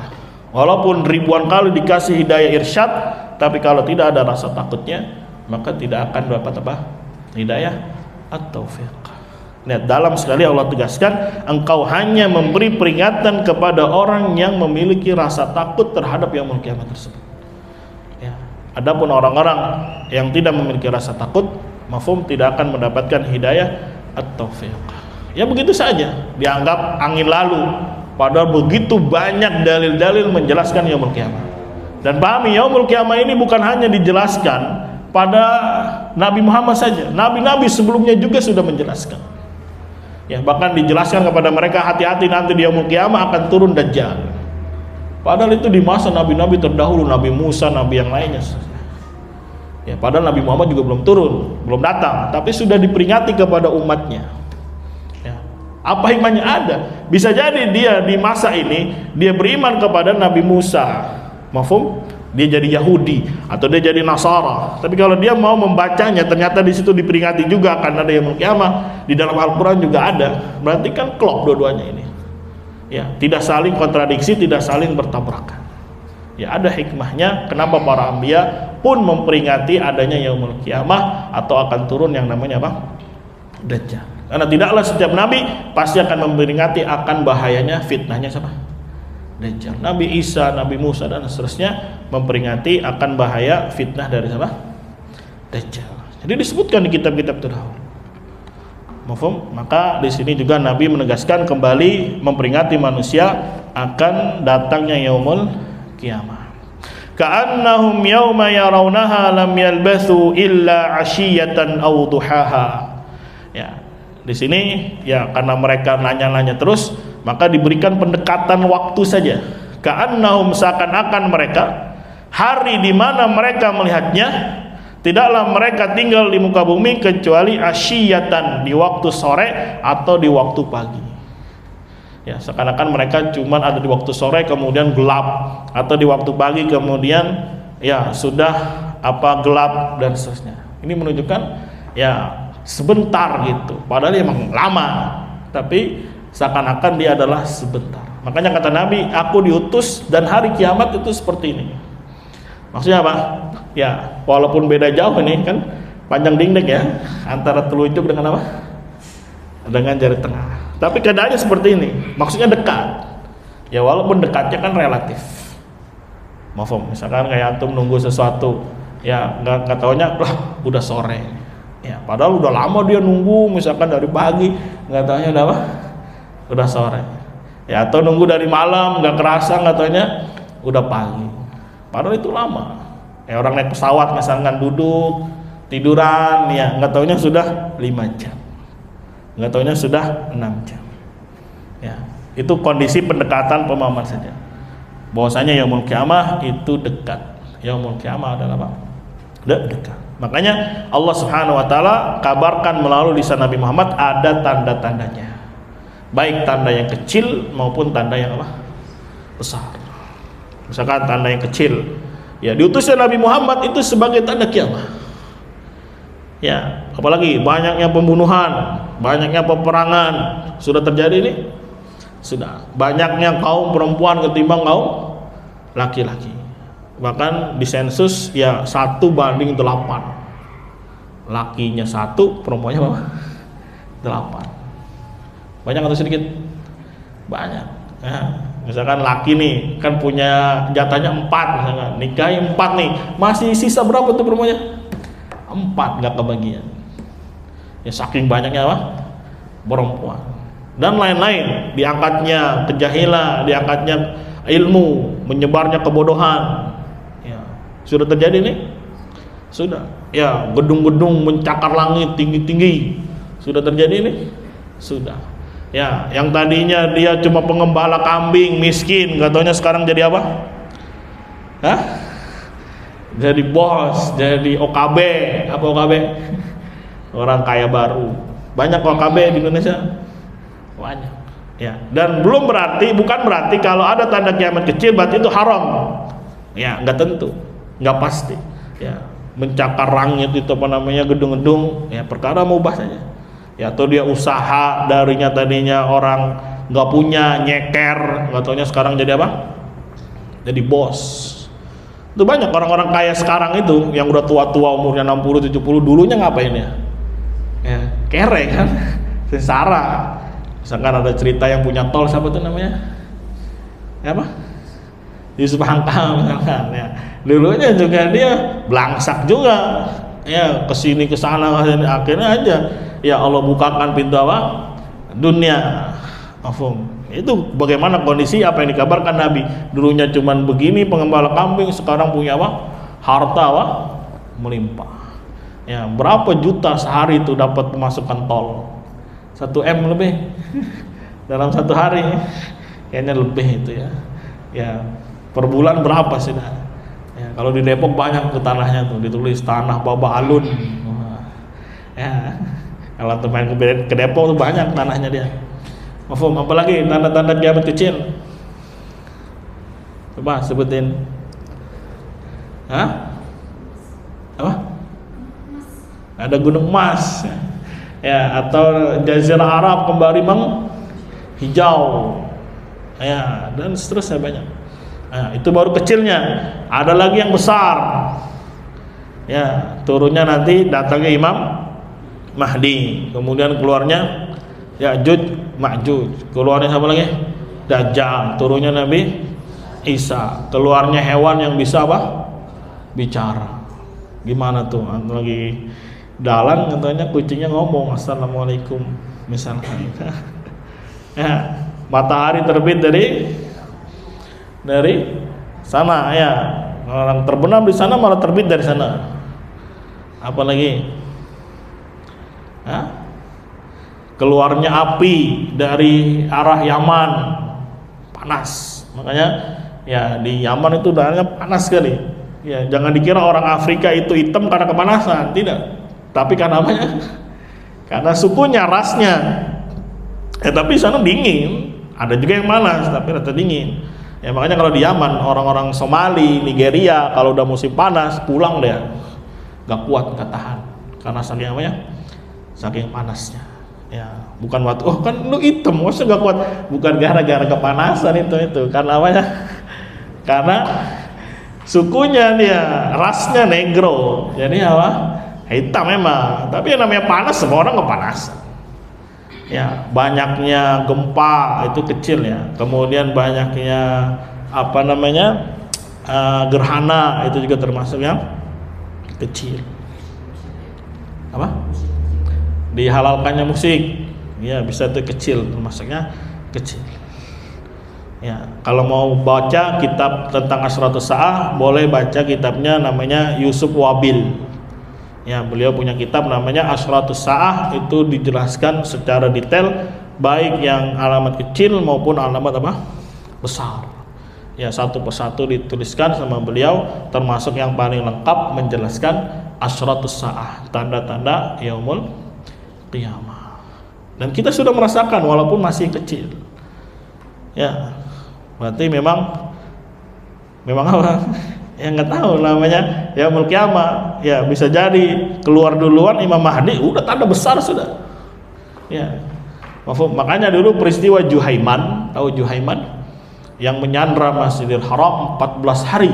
Walaupun ribuan kali dikasih hidayah irsyad, tapi kalau tidak ada rasa takutnya, maka tidak akan dapat apa? Hidayah at-taufik. Lihat, dalam sekali Allah tegaskan, engkau hanya memberi peringatan kepada orang yang memiliki rasa takut terhadap yaumul qiyamah tersebut. Ya. Adapun orang-orang yang tidak memiliki rasa takut, mafhum, tidak akan mendapatkan hidayah at-taufiq. Ya begitu saja, dianggap angin lalu, padahal begitu banyak dalil-dalil menjelaskan yaumul qiyamah. Dan pahami, yaumul qiyamah ini bukan hanya dijelaskan pada Nabi Muhammad saja, nabi-nabi sebelumnya juga sudah menjelaskan. Ya, bahkan dijelaskan kepada mereka, hati-hati nanti di yaumul qiyamah akan turun Dajjal. Padahal itu di masa nabi-nabi terdahulu, Nabi Musa, nabi yang lainnya. Ya, padahal Nabi Muhammad juga belum turun, belum datang, tapi sudah diperingati kepada umatnya. Ya. Apa hikmahnya? Ada. Bisa jadi dia di masa ini dia beriman kepada Nabi Musa, mafhum? Dia jadi Yahudi atau dia jadi Nasara. Tapi kalau dia mau membacanya, ternyata di situ diperingati juga akan ada yaumul qiyamah. Di dalam Al-Qur'an juga ada. Berarti kan klop dua-duanya ini. Ya, tidak saling kontradiksi, tidak saling bertabrakan. Ya, ada hikmahnya kenapa para anbiya pun memperingati adanya yaumul qiyamah atau akan turun yang namanya apa? Dajjal. Karena tidaklah setiap nabi pasti akan memperingati akan bahayanya fitnahnya siapa? Dajjal. Nabi Isa, Nabi Musa dan seterusnya memperingati akan bahaya fitnah dari siapa? Dajjal. Jadi disebutkan di kitab-kitab terdahulu. Mafhum? Maka di sini juga Nabi menegaskan kembali memperingati manusia akan datangnya yaumul qiyamah. Ka'annahum yawma yarawnaha lam yalbathu illa 'ashiyatan aw duhaha. Ya. Di sini ya karena mereka nanya-nanya terus, maka diberikan pendekatan waktu saja. Ka'annahum, seakan-akan mereka hari di mana mereka melihatnya, tidaklah mereka tinggal di muka bumi kecuali asyiyatan, di waktu sore atau di waktu pagi. Ya, seakan-akan mereka cuma ada di waktu sore kemudian gelap, atau di waktu pagi kemudian ya sudah apa gelap dan seterusnya. Ini menunjukkan ya sebentar gitu. Padahal emang lama, tapi seakan-akan dia adalah sebentar. Makanya kata Nabi, aku diutus dan hari kiamat itu seperti ini. Maksudnya apa? Ya, walaupun beda jauh ini kan panjang dingdek ya, antara telunjuk dengan apa? Dengan jari tengah. Tapi keadaannya seperti ini. Maksudnya dekat. Ya walaupun dekatnya kan relatif. Mafhum. Misalkan kayak antum nunggu sesuatu, ya nggak taunya lah udah sore. Ya, padahal udah lama dia nunggu, misalkan dari pagi, nggak taunya udah apa? Udah sore. Ya, atau nunggu dari malam, nggak kerasa, nggak taunya udah pagi. Padahal itu lama. Ya, orang naik pesawat misalkan duduk, tiduran, ya nggak taunya sudah 5 jam. Nggak taunya sudah 6 jam. Ya, itu kondisi pendekatan pemahaman saja. Bahwasanya yaumul kiamah itu dekat. Yaumul kiamah adalah apa? Dekat. Makanya Allah Subhanahu wa taala kabarkan melalui lisan Nabi Muhammad ada tanda-tandanya. Baik tanda yang kecil maupun tanda yang apa? Besar. Misalkan tanda yang kecil, ya diutusnya Nabi Muhammad itu sebagai tanda kiamat. Ya, apalagi banyaknya pembunuhan, banyaknya peperangan sudah terjadi ini. Sudah. Banyaknya kaum perempuan ketimbang kaum laki-laki. Bahkan di sensus ya 1:8. Lakinya 1, perempuannya apa? 8. Banyak atau sedikit? Banyak. Ya, misalkan laki nih kan punya jatahnya 4, misalkan nikahi 4 nih, masih sisa berapa tuh perempuannya? 4 nggak kebagian. Ya saking banyaknya apa? Perempuan. Dan lain-lain, diangkatnya kejahilan, diangkatnya ilmu, menyebarnya kebodohan. Ya, sudah terjadi nih? Sudah. Ya, gedung-gedung mencakar langit tinggi-tinggi. Sudah terjadi nih? Sudah. Ya, yang tadinya dia cuma pengembala kambing, miskin, gak taunya sekarang jadi apa? Hah? Jadi bos, jadi OKB. Apa OKB? Orang kaya baru. Banyak OKB di Indonesia? Banyak. Ya, dan bukan berarti kalau ada tanda kiamat kecil berarti itu haram. Ya, nggak tentu, nggak pasti. Ya, mencakar langit itu apa namanya, gedung-gedung, ya perkara mubah saja. Ya, atau dia usaha darinya tadinya orang nggak punya, nyeker, nggak taunya sekarang jadi apa? Jadi bos. Itu banyak orang-orang kaya sekarang itu yang udah tua-tua umurnya 60, 70, dulunya ngapain ya? Ya, kere kan, sengsara. Misalkan ada cerita yang punya tol, siapa tuh namanya? Ya apa? Yusuf Hamka misalkan. Ya, dulunya juga dia belangsak juga. Ya, kesini kesana, akhirnya aja ya Allah bukakan pintu apa? Dunia. Mafhum. Itu bagaimana kondisi apa yang dikabarkan Nabi. Dulunya cuman begini pengembala kambing, sekarang punya apa? Harta apa? Melimpah. Ya, berapa juta sehari itu dapat pemasukan tol? 1M lebih dalam 1 hari. Kayaknya lebih itu ya. Ya, per bulan berapa sih dah? Ya, kalau di Depok banyak tuh tanahnya tuh ditulis tanah Baba Alun. Ya. Kalau main ke Depok tuh banyak tanahnya dia. Mafhum, apalagi tanda-tanda kiamat kecil? Coba sebutin. Hah? Apa? Ada gunung emas. Ya, atau jazirah Arab kembali menghijau. Ya, dan seterusnya banyak. Nah, itu baru kecilnya. Ada lagi yang besar. Ya, turunnya nanti datangnya Imam Mahdi, kemudian keluarnya Ya'juj Ma'juj, keluarnya siapa lagi? Dajjal, turunnya Nabi Isa, keluarnya hewan yang bisa apa? Bicara. Gimana tuh? Lagi dalan katanya kucingnya ngomong assalamualaikum misalkan. Ya, matahari terbit dari sana ya, orang terbenam di sana malah terbit dari sana. Apalagi? Hah? Keluarnya api dari arah Yaman, panas. Makanya ya di Yaman itu udaranya panas sekali. Ya, jangan dikira orang Afrika itu hitam karena kepanasan, tidak. Tapi karena namanya, karena sukunya, rasnya. Tapi sana dingin. Ada juga yang panas, tapi rata dingin. Ya makanya kalau di Yaman, orang-orang Somali, Nigeria, kalau udah musim panas pulang dia, nggak kuat, nggak tahan. Karena saking apanya? Saking panasnya. Ya, bukan waktu, oh kan lu hitam, masa nggak kuat? Bukan gara-gara kepanasan itu, karena apa ya? Karena sukunya dia, rasnya negro, jadi apa? Hitam memang, tapi yang namanya panas semua orang kepanasan. Ya, banyaknya gempa itu kecil ya, kemudian banyaknya apa namanya gerhana itu juga termasuk yang kecil. Apa? Dihalalkannya musik, ya bisa itu kecil, termasuknya kecil. Ya, kalau mau baca kitab tentang Asyratus Sa'ah, boleh baca kitabnya namanya Yusuf Wabil. Ya, beliau punya kitab namanya Asyratus Sa'ah, itu dijelaskan secara detail baik yang alamat kecil maupun alamat apa? Besar. Ya, satu persatu dituliskan sama beliau, termasuk yang paling lengkap menjelaskan Asyratus Sa'ah, tanda-tanda yaumul qiyamah. Dan kita sudah merasakan walaupun masih kecil. Ya, berarti memang apa? Ya nggak tahu namanya yaumul qiyamah. Ya bisa jadi keluar duluan Imam Mahdi, udah tanda besar sudah. Ya. Makanya dulu peristiwa Juhaiman, tahu Juhaiman? Yang menyandra Masjidil Haram 14 hari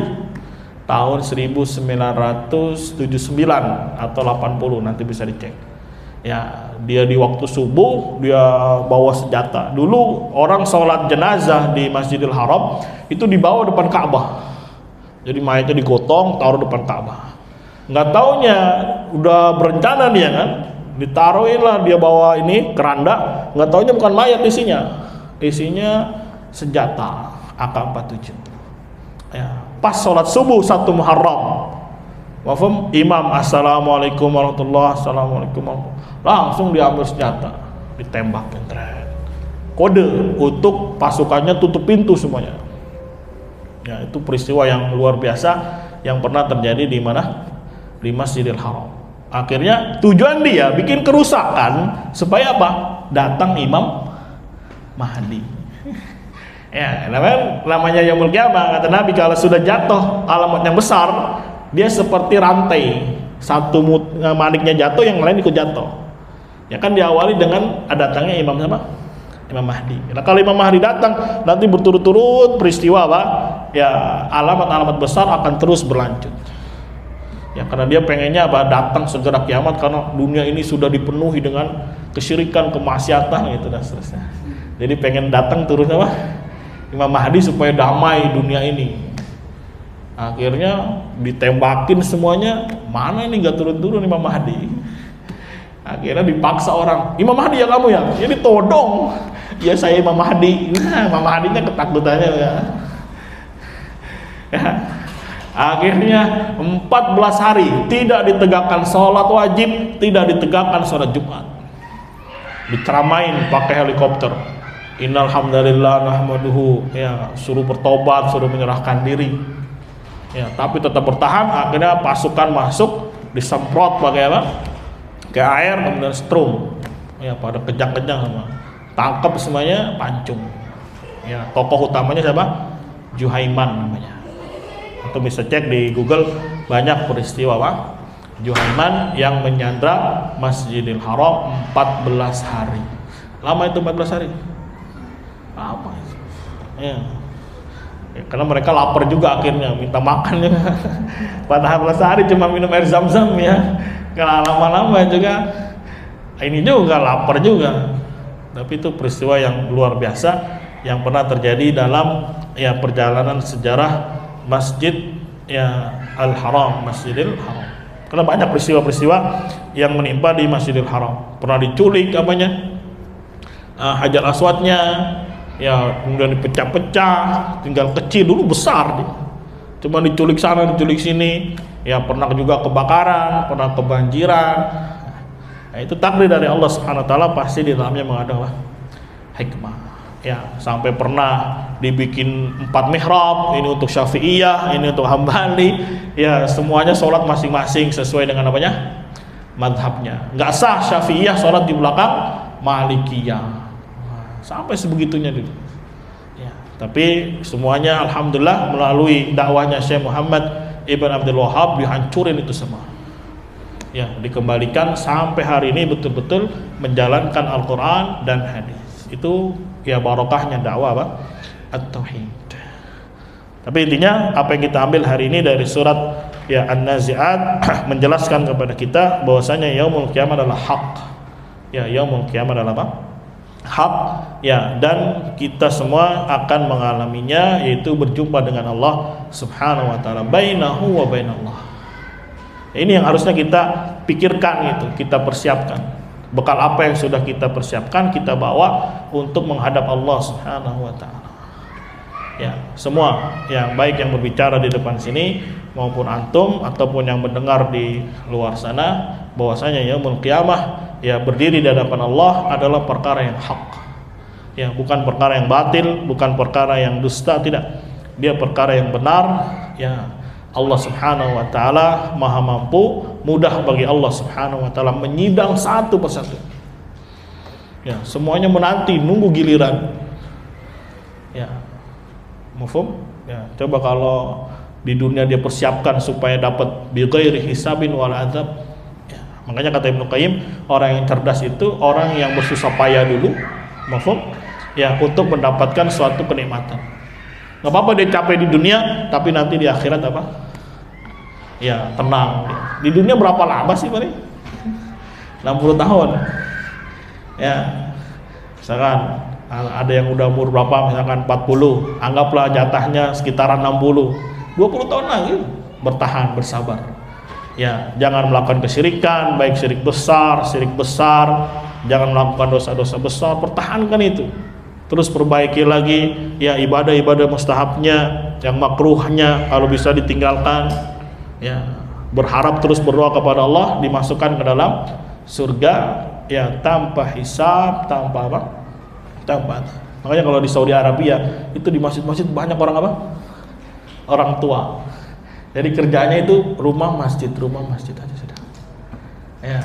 tahun 1979 atau 80, nanti bisa dicek. Ya, dia di waktu subuh dia bawa senjata. Dulu orang sholat jenazah di Masjidil Haram itu dibawa depan Ka'bah. Jadi mayatnya digotong, taruh depan Ka'bah. Nggak taunya udah berencana dia kan, ditaruhin lah dia bawa ini keranda. Nggak taunya bukan mayat isinya senjata AK-47. Ya, pas sholat subuh 1 Muharram. Wafum imam assalamualaikum warahmatullahi assalamualaikum warahmatullahi, langsung diambil senjata, ditembak pentret. Kode untuk pasukannya tutup pintu semuanya. Ya, itu peristiwa yang luar biasa yang pernah terjadi di mana? Di Masjidil Haram. Akhirnya tujuan dia bikin kerusakan supaya apa? Datang Imam Mahdi. Ya, namanya yaumul qiyamah, kata Nabi, kalau sudah jatuh alamat yang besar, dia seperti rantai, satu maliknya jatuh, yang lain ikut jatuh. Ya kan diawali dengan datangnya Imam Mahdi. Nah, kalau Imam Mahdi datang, nanti berturut-turut peristiwa apa? Ya, alamat-alamat besar akan terus berlanjut. Ya, karena dia pengennya apa? Datang segera kiamat, karena dunia ini sudah dipenuhi dengan kesyirikan, kemaksiatan gitu dan seterusnya. Jadi pengen datang terus apa? Imam Mahdi supaya damai dunia ini. Akhirnya ditembakin semuanya, mana ini nggak turun-turun Imam Mahdi. Akhirnya dipaksa orang, Imam Mahdi ya kamu ya? Ini todong. Ya saya Imam Mahdi. Nah, Imam Mahdinya ketakutannya ya. Ya. Akhirnya 14 hari tidak ditegakkan sholat wajib, tidak ditegakkan sholat Jumat. Diceramain pakai helikopter. Innal hamdalillah nahmaduhu, ya, suruh bertobat, suruh menyerahkan diri. Ya, tapi tetap bertahan. Akhirnya pasukan masuk, disemprot pakai apa? Kayak air, kemudian strum. Ya, pada kejang-kejang semua. Tangkap semuanya, pancung. Ya, tokoh utamanya siapa? Juhaiman namanya. Atau bisa cek di Google, banyak peristiwa apa? Juhaiman yang menyandra Masjidil Haram 14 hari. Lama itu 14 hari. Apa itu? Ya. Ya, karena mereka lapar juga akhirnya minta makan ya. Padahal 14 hari cuma minum air zam-zam ya. Kalau lama-lama juga ini juga lapar juga. Tapi itu peristiwa yang luar biasa yang pernah terjadi dalam ya perjalanan sejarah Masjid ya Al-Haram, Masjidil Haram. Karena banyak peristiwa-peristiwa yang menimpa di Masjidil Haram. Pernah diculik apanya? Hajar Aswadnya, ya kemudian dipecah-pecah, tinggal kecil, dulu besar dia. Cuma diculik sana, diculik sini. Ya pernah juga kebakaran, pernah kebanjiran. Nah, itu takdir dari Allah Subhanahu wa taala, pasti di dalamnya mengada hikmah. Ya, sampai pernah dibikin 4 mihrab, ini untuk Syafi'iyah, ini untuk Hambali. Ya, semuanya sholat masing-masing sesuai dengan apanya? Madhabnya. Nggak sah Syafi'iyah sholat di belakang Malikiyah. Sampai sebegitunya dulu. Ya, tapi semuanya alhamdulillah melalui dakwahnya Syekh Muhammad Ibn Abdul Wahhab dihancurin itu semua. Ya, dikembalikan sampai hari ini betul-betul menjalankan Al-Qur'an dan hadis. Itu ya barokahnya dakwah apa? At-tauhid. Tapi intinya apa yang kita ambil hari ini dari surat ya An-Nazi'at menjelaskan kepada kita bahwasanya yaumul qiyamah adalah hak. Ya, yaumul qiyamah adalah apa? Hak. Ya, dan kita semua akan mengalaminya, yaitu berjumpa dengan Allah Subhanahu wa taala, bainahu wa bainallah. Ini yang harusnya kita pikirkan, itu kita persiapkan. Bekal apa yang sudah kita persiapkan kita bawa untuk menghadap Allah Subhanahu wa taala. Ya, semua yang baik yang berbicara di depan sini maupun antum ataupun yang mendengar di luar sana, bahwasanya yaumul qiyamah ya berdiri di hadapan Allah adalah perkara yang hak. Ya, bukan perkara yang batil, bukan perkara yang dusta, tidak. Dia perkara yang benar. Ya, Allah Subhanahu wa taala Maha mampu, mudah bagi Allah Subhanahu wa taala menyidang satu persatu. Ya, semuanya menanti nunggu giliran. Ya. Mafhum? Ya, coba kalau di dunia dia persiapkan supaya dapat bi ghairi hisabin wal azab. Ya, makanya kata Ibnu Qayyim, orang yang cerdas itu orang yang bersusah payah dulu, mafhum? Ya, untuk mendapatkan suatu kenikmatan. Enggak apa-apa dia capek di dunia, tapi nanti di akhirat apa? Ya, tenang. Di dunia berapa lama sih, Pak? 60 tahun. Ya. Misalkan ada yang udah umur berapa, misalkan 40, anggaplah jatahnya sekitaran 60, 20 tahun lagi bertahan, bersabar. Ya, jangan melakukan kesyirikan, baik syirik besar, jangan melakukan dosa-dosa besar, pertahankan itu. Terus perbaiki lagi ya ibadah-ibadah mustahabnya, yang makruhnya kalau bisa ditinggalkan. Ya, berharap terus berdoa kepada Allah dimasukkan ke dalam surga ya tanpa hisab, tanpa apa? Tanpa. Makanya kalau di Saudi Arabia itu di masjid-masjid banyak orang apa? Orang tua. Jadi kerjanya itu rumah masjid aja sudah. Ya.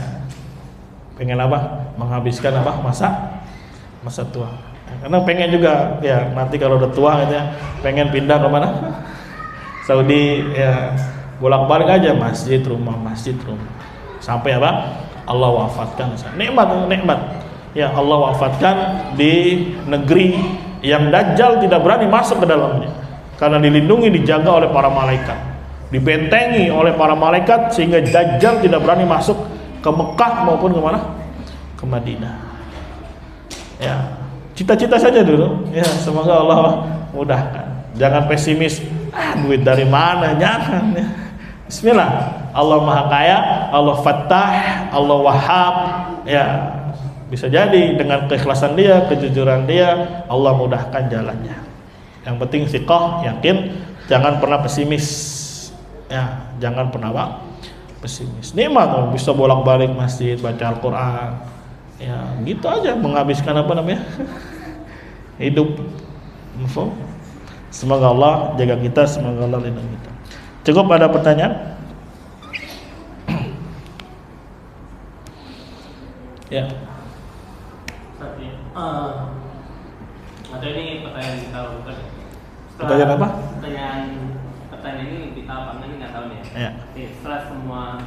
Pengen apa? Menghabiskan apa? Masa tua. Karena pengen juga ya nanti kalau udah tua gitu ya, pengen pindah ke mana? Saudi ya, bolak-balik aja masjid rumah. Sampai apa? Allah wafatkan. Nikmat. Ya, Allah wafatkan di negeri yang Dajjal tidak berani masuk ke dalamnya karena dilindungi, dijaga oleh para malaikat, dibentengi oleh para malaikat sehingga Dajjal tidak berani masuk ke Mekah maupun ke mana? Ke Madinah. Ya, cita-cita saja dulu. Ya, semoga Allah mudahkan. Jangan pesimis. Duit dari mana? Jangan. Ya. Bismillah. Allah Maha Kaya, Allah Fattah, Allah Wahhab. Ya. Bisa jadi dengan keikhlasan dia, kejujuran dia, Allah mudahkan jalannya. Yang penting siqah, yakin, jangan pernah pesimis. Ya, jangan pernah pesimis. Nikmat bisa bolak-balik masjid, baca Al-Qur'an. Ya, gitu aja menghabiskan apa namanya? Hidup. Semoga Allah jaga kita, semoga Allah lindungi kita. Cukup ada pertanyaan? Ya. Atau ini pertanyaan kita bukan? Pertanyaan apa? Pertanyaan ini kita apa ini nggak tahu nih. Ya. Setelah semua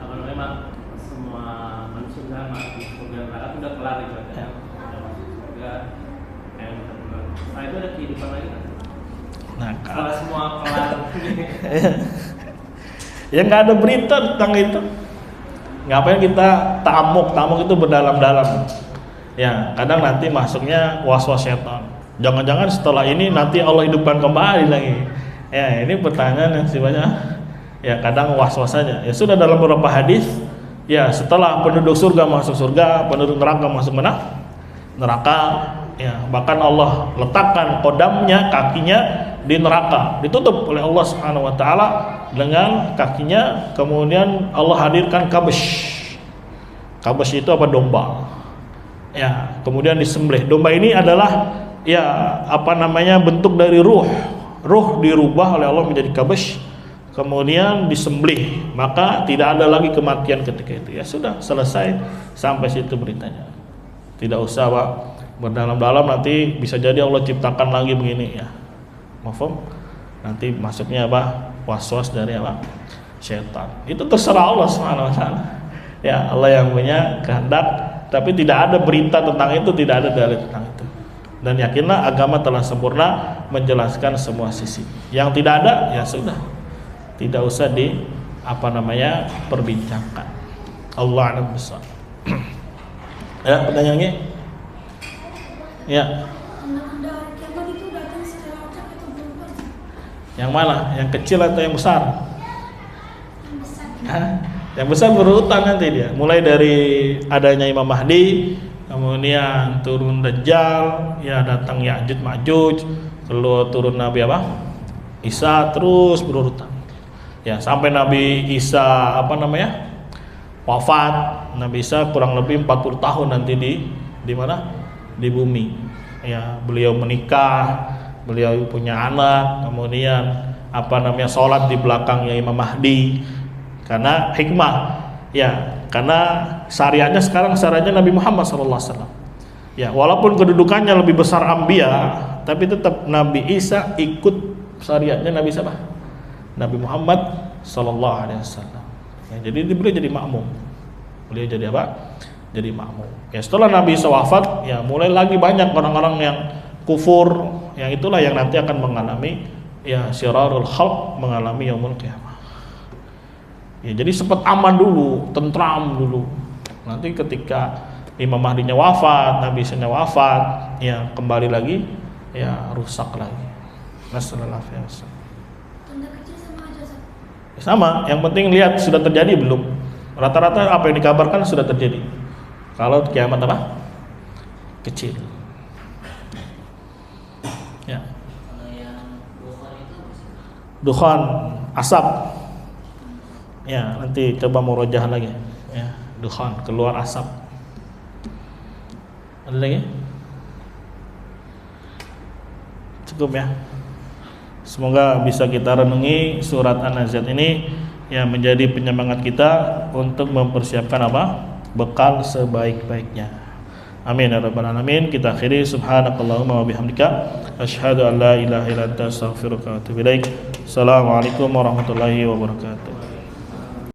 apa namanya semua manusia mati surga neraka sudah kelar itu aja. Surga setelah itu ada kehidupan lagi kan? Nah, setelah semua kelar. Ya nggak ada berita tentang itu. Ngapain kita ta'amuk itu berdalam-dalam. Ya, kadang nanti masuknya was-was setan. Jangan-jangan setelah ini nanti Allah hidupkan kembali lagi. Ya, ini pertanyaan yang sifatnya ya kadang was-was saja. Ya sudah dalam beberapa hadis, ya setelah penduduk surga masuk surga, penduduk neraka masuk mana? Neraka. Ya, bahkan Allah letakkan kodamnya, kakinya di neraka, ditutup oleh Allah Subhanahu wa taala dengan kakinya. Kemudian Allah hadirkan kabsh itu apa? Domba. Ya, kemudian disembelih. Domba ini adalah ya apa namanya bentuk dari ruh dirubah oleh Allah menjadi kabsh, kemudian disembelih, maka tidak ada lagi kematian ketika itu. Ya sudah, selesai sampai situ beritanya. Tidak usah Pak berdalam-dalam, nanti bisa jadi Allah ciptakan lagi begini ya. Mafhum? Nanti masuknya apa? was-was dari apa? Syaitan. Itu terserah Allah Subhanahu wa taala. Ya, Allah yang punya kehendak, tapi tidak ada berita tentang itu, tidak ada dalil tentang itu. Dan yakinlah agama telah sempurna menjelaskan semua sisi. Yang tidak ada, ya sudah. Tidak usah perbincangkan. Allah a'lam bishawab. Ya, pertanyaannya? Ya. Yang mana? Yang kecil atau yang besar? Yang besar berurutan nanti dia. Mulai dari adanya Imam Mahdi, kemudian turun Dajjal, ya datang Ya'juj Ma'juj, keluar turun Nabi apa? Isa, terus berurutan. Ya, sampai Nabi Isa wafat. Nabi Isa kurang lebih 40 tahun nanti di mana? Di bumi. Ya, beliau menikah, beliau punya anak, kemudian sholat di belakangnya Imam Mahdi. Karena hikmah, ya, karena syariatnya sekarang syariatnya Nabi Muhammad SAW. Ya, walaupun kedudukannya lebih besar Anbiya, tapi tetap Nabi Isa ikut syariatnya Nabi siapa? Nabi Muhammad SAW. Ya, jadi beliau jadi makmum. Beliau jadi apa? Jadi makmum. Ya, setelah Nabi Isa wafat, ya mulai lagi banyak orang-orang yang kufur, yang itulah yang nanti akan mengalami ya syirarul khalq, mengalami yaumul qiyamah. Ya, jadi sempat aman dulu, tentram dulu. Nanti ketika Imam Mahdinya wafat, Nabi Isa-nya wafat, ya kembali lagi, ya rusak lagi. Nasallallahu alaihi wasallam. Sama, yang penting lihat sudah terjadi belum. Rata-rata apa yang dikabarkan sudah terjadi. Kalau kiamat apa? Kecil. Ya. Dukhan, asap. Ya, nanti coba murojaah lagi. Ya, dukhan, keluar asap. Ada lagi? Cukup ya. Semoga bisa kita renungi surat An-Nazi'at ini yang menjadi penyemangat kita untuk mempersiapkan bekal sebaik-baiknya. Amin ya rabbal alamin. Kita akhiri subhanakallahumma wa bihamdika asyhadu an la ilaha illa anta astaghfiruka wa atubu ilaik. Assalamualaikum warahmatullahi wabarakatuh.